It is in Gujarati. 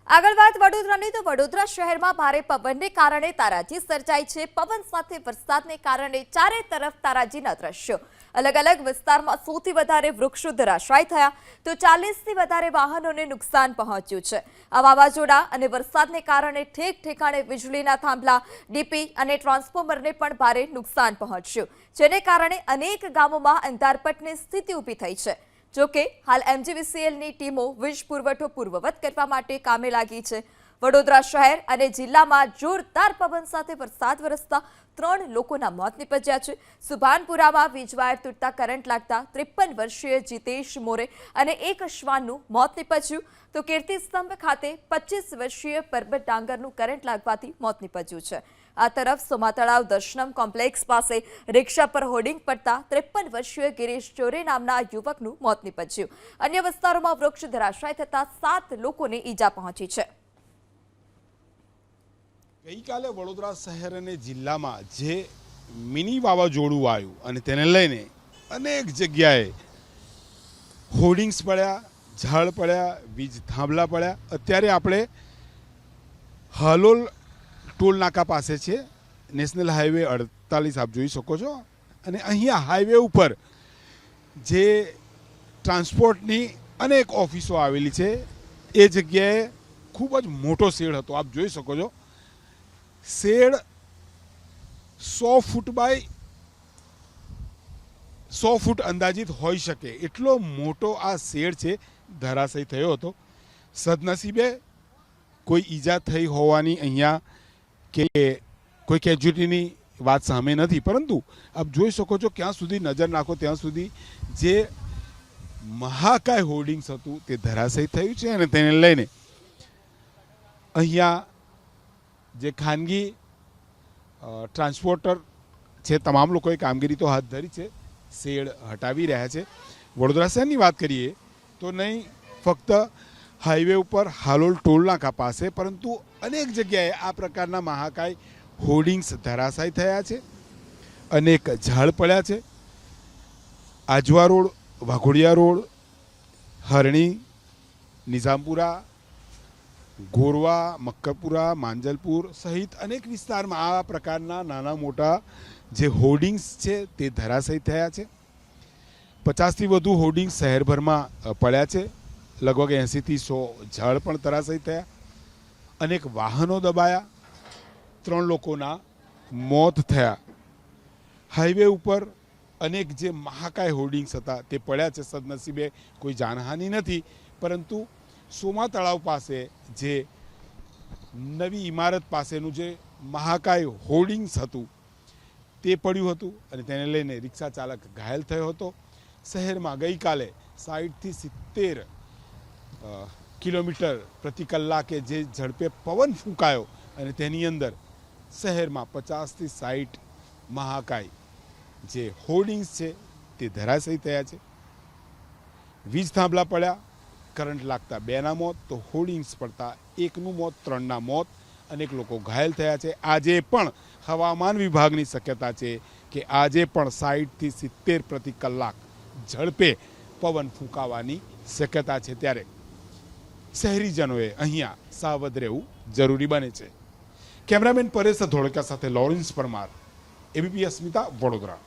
આગળ વાત વડોદરાની તો વડોદરા શહેરમાં ભારે પવનને કારણે તારાજી સર્જાઈ છે। પવન સાથે વરસાદને કારણે ચારે તરફ તારાજીના દ્રશ્યો। અલગ અલગ વિસ્તારમાં સૌથી વધારે વૃક્ષો ધરાશાયી થયા તો 40થી વધારે વાહનોને નુકસાન પહોંચ્યું છે। આ વાવાઝોડા અને વરસાદને કારણે ઠેક ઠેકાણે વીજળીના થાંભલા, ડીપી અને ટ્રાન્સફોર્મરને પણ ભારે નુકસાન પહોંચ્યું, જેને કારણે અનેક ગામોમાં અંધારપટની સ્થિતિ ઊભી થઈ છે। જો કે હાલ એમજીવીસીએલની ટીમો વીજ પુરવઠો પૂર્વવત કરવા માટે કામે લાગી છે। વડોદરા શહેર અને જિલ્લામાં જોરદાર પવન સાથે વરસાદ વરસતા 3 લોકોના મોત નીપજ્યા છે। સુભાનપુરામાં વીજવાયર તૂટતા કરંટ લાગતા 53 વર્ષીય જીતેશ મોરે અને એક શ્વાનનું મોત નીપજ્યું તો કીર્તિસ્તંભ ખાતે 25 વર્ષીય પરબત ડાંગરનું કરંટ લાગવાથી મોત નીપજ્યું છે। આ તરફ સોમાતળાવ દર્શનમ કોમ્પ્લેક્સ પાસે રિક્ષા પર હોર્ડિંગ પડતા 53 વર્ષીય ગિરીશ ચોરે નામના યુવકનું મોત નીપજ્યું। અન્ય વિસ્તારોમાં વૃક્ષ ધરાશાયી થતા 7 લોકોને ઈજા પહોંચી છે। ગઈકાલે વડોદરા શહેર અને જિલ્લામાં જે મિની વાવાઝોડું આવ્યું અને તેને લઈને અનેક જગ્યાએ હોર્ડિંગ્સ પડ્યા, ઝાડ પડ્યા, વીજ થાંભલા પડ્યા। અત્યારે આપણે હાલોલ ટોલ નાકા પાસે છે, નેશનલ હાઈવે 48 આપ જોઈ શકો છો। અને અહીંયા હાઈવે ઉપર જે ટ્રાન્સપોર્ટની અનેક ઓફિસો આવેલી છે એ જગ્યાએ ખૂબ જ મોટો શેડ હતો, આપ જોઈ શકો છો। શેડ 100 ફૂટ બાય 100 ફૂટ અંદાજિત હોઈ શકે એટલો મોટો આ શેડ છે, ધરાશયી થયો હતો। સદનસીબે કોઈ ઈજા થઈ હોવાની અહીંયા કે કોઈ કેજ્યુઅલ્ટીની વાત સામે નથી, પરંતુ આપ જોઈ શકો છો ક્યાં સુધી નજર નાખો ત્યાં સુધી જે મહાકાય હોર્ડિંગ્સ હતું તે ધરાશયી થયું છે। અને તેને લઈને અહીંયા જે ખાનગી ટ્રાન્સપોર્ટર છે તમામ લોકોએ કામગીરી તો હાથ ધરી છે, શેડ હટાવી રહ્યા છે। વડોદરા શહેરની વાત કરીએ તો નહીં ફક્ત હાઈવે ઉપર હાલોલ ટોલ નાકા પાસે, પરંતુ અનેક જગ્યાએ આ પ્રકારના મહાકાય હોર્ડિંગ્સ ધરાશાયી થયા છે, અનેક ઝાડ પડ્યા છે। આજવા રોડ, વાઘોડિયા રોડ, હરણી, નિઝામપુરા, ગોરવા, મક્કરપુરા, માંજલપુર સહિત અનેક વિસ્તારમાં આ પ્રકારના નાના મોટા જે હોર્ડિંગ્સ છે તે ધરાશાયી થયા છે। 50થી વધુ હોર્ડિંગ્સ શહેરભરમાં પડ્યા છે, લગભગ 80થી 100 ઝાડ પણ ધરાશાયી થયા, અનેક વાહનો દબાયા, 3 લોકોના મોત થયા। હાઈવે ઉપર અનેક જે મહાકાય હોર્ડિંગ્સ હતા તે પડ્યા છે। સદનસીબે કોઈ જાનહાનિ નથી, પરંતુ સોમા તળાવ પાસે જે નવી ઇમારત પાસેનું જે મહાકાય હોર્ડિંગ્સ હતું તે પડ્યું હતું અને તેને લઈને રિક્ષા ચાલક ઘાયલ થયો હતો। શહેરમાં ગઈકાલે 60થી 70 કિલોમીટર પ્રતિ કલાકે જે ઝડપે પવન ફૂંકાયો અને તેની અંદર શહેરમાં 50થી 60 મહાકાય જે હોર્ડિંગ્સ છે તે ધરાશાયી થયા છે। વીજ થાંભલા પડ્યા, કરંટ લાગતા 2ના મોત તો હોર્ડિંગ્સ પડતા 1નું મોત, 3ના મોત, અનેક લોકો ઘાયલ થયા છે। આજે પણ હવામાન વિભાગની શક્યતા છે કે આજે પણ 60થી 70 પ્રતિ કલાક ઝડપે પવન ફૂંકાવાની શક્યતા છે, ત્યારે શહેરીજનોએ અહીંયા સાવધ રહેવું જરૂરી બને છે। કેમેરામેન પરેશ ધોળકા સાથે લોરેન્સ પરમાર, એબીપી અસ્મિતા, વડોદરા।